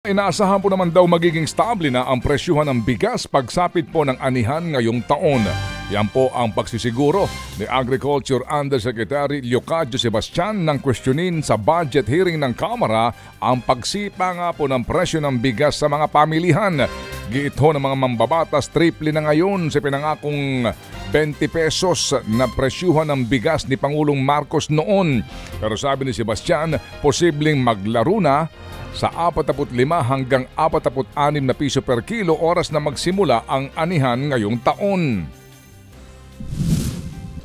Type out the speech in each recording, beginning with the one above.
Inaasahan po naman daw magiging stable na ang presyuhan ng bigas pagsapit po ng anihan ngayong taon. Yan po ang pagsisiguro ni Agriculture Undersecretary Leocadio Sebastian nang questionin sa budget hearing ng Kamara ang pagsipa nga po ng presyo ng bigas sa mga pamilihan. Giit ho ng mga mambabatas, triple na ngayon sa pinangakong 20 pesos na presyuhan ng bigas ni Pangulong Marcos noon. Pero sabi ni Sebastian, posibleng maglaro na sa 45 hanggang 46 na piso per kilo oras na magsimula ang anihan ngayong taon.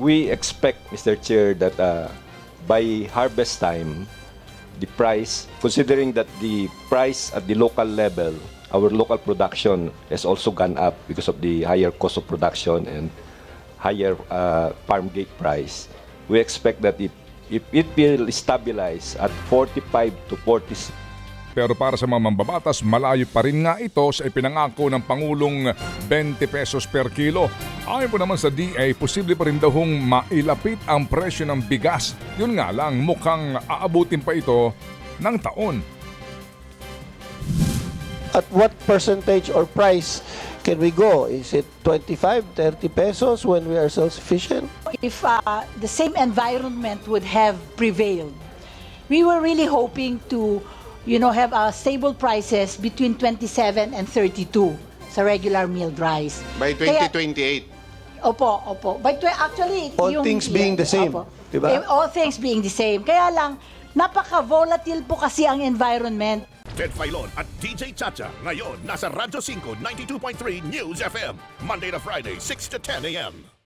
We expect, Mr. Chair, that by harvest time, the price, considering that the price at the local level, our local production has also gone up because of the higher cost of production and higher farm gate price, we expect that if it will stabilize at 45 to 40. Pero para sa mga mambabatas, malayo pa rin nga ito sa ipinangako ng Pangulong 20 pesos per kilo. Ayon po naman sa DA, posible pa rin daw hong mailapit ang presyo ng bigas. Yun nga lang, mukhang aabutin pa ito ng taon. At what percentage or price can we go? Is it 25, 30 pesos when we are self-sufficient? If the same environment would have prevailed, we were really hoping to have stable prices between 27 and 32 sa regular milled rice. By 2028? Opo. Actually, all things being the same, diba? All things being the same. Kaya lang, napaka-volatile po kasi ang environment. Ted Filon at DJ Chacha. Ngayon, nasa Radyo 5, 92.3 News FM. Monday to Friday, 6 to 10 a.m.